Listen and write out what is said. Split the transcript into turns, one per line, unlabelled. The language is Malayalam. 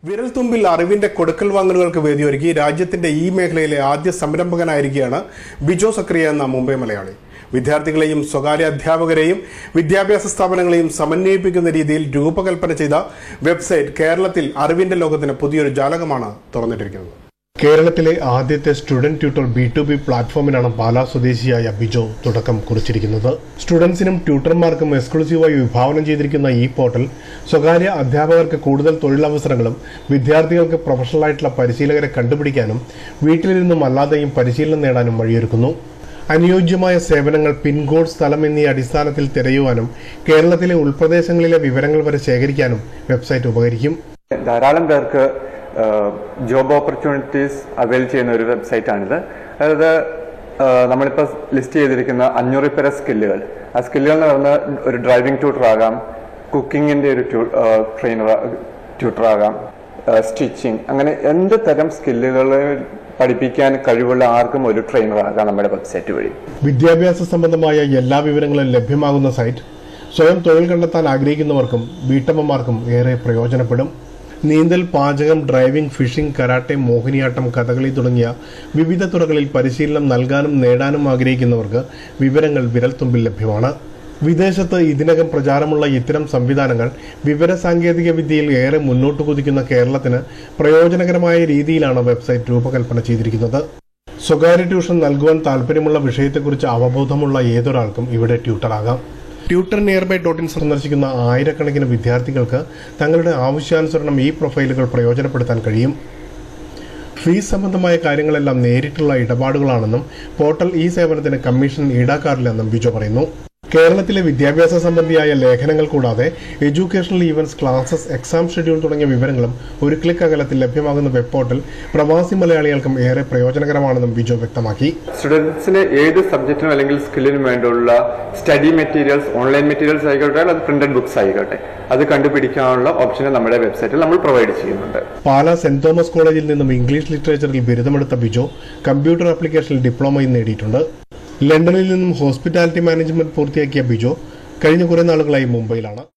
വിരൽത്തുമ്പിൽ അറിവിന്റെ കൊടുക്കൽ വാങ്ങലുകൾക്ക് വേദിയൊരുക്കി രാജ്യത്തിന്റെ ഈ മേഖലയിലെ ആദ്യ സംരംഭകനായിരിക്കുകയാണ് ബിജോ സക്രിയ എന്ന മുംബൈ മലയാളി. വിദ്യാർത്ഥികളെയും സ്വകാര്യ അധ്യാപകരെയും വിദ്യാഭ്യാസ സ്ഥാപനങ്ങളെയും സമന്വയിപ്പിക്കുന്ന രീതിയിൽ രൂപകൽപ്പന ചെയ്ത വെബ്സൈറ്റ് കേരളത്തിൽ അറിവിന്റെ ലോകത്തിന് പുതിയൊരു ജാലകമാണ് തുറന്നിട്ടിരിക്കുന്നത്. കേരളത്തിലെ ആദ്യത്തെ സ്റ്റുഡന്റ് ട്യൂട്ടർ B2B പ്ലാറ്റ്ഫോമിനാണ് പാലാ സ്വദേശിയായ ബിജോ തുടക്കം കുറിച്ചിരിക്കുന്നത്. സ്റ്റുഡൻസിനും ട്യൂട്ടർമാർക്കും എക്സ്ക്ലൂസീവായി വിഭാവനം ചെയ്തിരിക്കുന്ന ഈ പോർട്ടൽ സ്വകാര്യ അധ്യാപകർക്ക് കൂടുതൽ തൊഴിലവസരങ്ങളും വിദ്യാർത്ഥികൾക്ക് പ്രൊഫഷണലായിട്ടുള്ള പരിശീലകരെ കണ്ടുപിടിക്കാനും വീട്ടിലിരുന്നും അല്ലാതെയും പരിശീലനം നേടാനും വഴിയൊരുക്കുന്നു. അനുയോജ്യമായ സേവനങ്ങൾ, പിൻകോഡ്, സ്ഥലം എന്നീ അടിസ്ഥാനത്തിൽ തിരയുവാനും കേരളത്തിലെ ഉൾപ്രദേശങ്ങളിലെ വിവരങ്ങൾ വരെ ശേഖരിക്കാനും വെബ്സൈറ്റ് ഉപകരിക്കും.
ധാരാളം പേർക്ക് ജോബ് ഓപ്പർച്യൂണിറ്റീസ് അവൈൽ ചെയ്യുന്ന ഒരു വെബ്സൈറ്റാണിത്. അതായത് നമ്മളിപ്പോൾ ലിസ്റ്റ് ചെയ്തിരിക്കുന്ന 500 പേരെ സ്കില്ലുകൾ, ആ സ്കില്ലുകൾ എന്ന് പറഞ്ഞാൽ ഒരു ഡ്രൈവിംഗ് ട്യൂട്ടർ ആകാം, കുക്കിങ്ങിൻ്റെ ഒരു ട്യൂട്ടർ ആകാം, സ്റ്റിച്ചിങ്, അങ്ങനെ എന്ത് തരം സ്കില്ലുകൾ പഠിപ്പിക്കാൻ കഴിവുള്ള ആർക്കും ഒരു ട്രെയിനർ ആകാം നമ്മുടെ വെബ്സൈറ്റ് വഴി.
വിദ്യാഭ്യാസ സംബന്ധമായ എല്ലാ വിവരങ്ങളും ലഭ്യമാകുന്ന സൈറ്റ് സ്വയം തൊഴിൽ കണ്ടെത്താൻ ആഗ്രഹിക്കുന്നവർക്കും വീട്ടമ്മമാർക്കും ഏറെ പ്രയോജനപ്പെടും. നീന്തൽ, പാചകം, driving, fishing, karate, Mohiniyattam, Kathakali തുടങ്ങിയ വിവിധ തുറകളിൽ പരിശീലനം നൽകാനും നേടാനും ആഗ്രഹിക്കുന്നവർക്ക് വിവരങ്ങൾ വിരൽത്തുമ്പിൽ ലഭ്യമാണ്. വിദേശത്ത് ഇതിനകം പ്രചാരമുള്ള ഇത്തരം സംവിധാനങ്ങൾ വിവരസാങ്കേതിക വിദ്യയിൽ ഏറെ മുന്നോട്ട് കുതിക്കുന്ന കേരളത്തിന് പ്രയോജനകരമായ രീതിയിലാണ് വെബ്സൈറ്റ് രൂപകൽപ്പന ചെയ്തിരിക്കുന്നത്. സ്വകാര്യ ട്യൂഷൻ നൽകുവാൻ താൽപ്പര്യമുള്ള വിഷയത്തെക്കുറിച്ച് അവബോധമുള്ള ഏതൊരാൾക്കും ഇവിടെ ട്യൂട്ടറാകാം. tutornearby.in സന്ദർശിക്കുന്ന ആയിരക്കണക്കിന് വിദ്യാർത്ഥികൾക്ക് തങ്ങളുടെ ആവശ്യാനുസരണം ഈ പ്രൊഫൈലുകൾ പ്രയോജനപ്പെടുത്താൻ കഴിയും. ഫീസ് സംബന്ധമായ കാര്യങ്ങളെല്ലാം നേരിട്ടുള്ള ഇടപാടുകളാണെന്നും പോർട്ടൽ ഈ സേവനത്തിന് കമ്മീഷൻ ഈടാക്കാറില്ലെന്നും ബിജോ പറയുന്നു. കേരളത്തിലെ വിദ്യാഭ്യാസ സംബന്ധിയായ ലേഖനങ്ങൾ കൂടാതെ educational events, classes, exam schedule തുടങ്ങിയ വിവരങ്ങളും ഒരു ക്ലിക്ക് അകലത്തിൽ ലഭ്യമാകുന്ന വെബ് പോർട്ടൽ പ്രവാസി മലയാളികൾക്കും ഏറെ പ്രയോജനകരമാണെന്നും ബിജോ വ്യക്തമാക്കി.
സ്റ്റുഡൻസിന് ഏത് സബ്ജക്റ്റിനും അല്ലെങ്കിൽ സ്കില്ലിനും വേണ്ടിയുള്ള സ്റ്റഡി മെറ്റീരിയൽസ്, ഓൺലൈൻ മെറ്റീരിയൽസ് ആയിക്കോട്ടെ, അത് പ്രിന്റഡ് ബുക്സ് ആയിക്കോട്ടെ, അത് കണ്ടുപിടിക്കാനുള്ള ഓപ്ഷൻ നമ്മുടെ വെബ്സൈറ്റിൽ നമ്മൾ പ്രൊവൈഡ് ചെയ്യുന്നുണ്ട്.
പാലാ സെന്റ് തോമസ് കോളേജിൽ നിന്നും ഇംഗ്ലീഷ് ലിറ്ററേച്ചറിൽ ബിരുദമെടുത്ത ബിജോ കമ്പ്യൂട്ടർ ആപ്ലിക്കേഷനിൽ ഡിപ്ലോമയും നേടിയിട്ടുണ്ട്. ലണ്ടനിൽ നിന്നും ഹോസ്പിറ്റാലിറ്റി മാനേജ്മെന്റ് പൂർത്തിയാക്കിയ ബിജോ കഴിഞ്ഞ കുറെ നാളുകളായി മുംബൈയിലാണ്.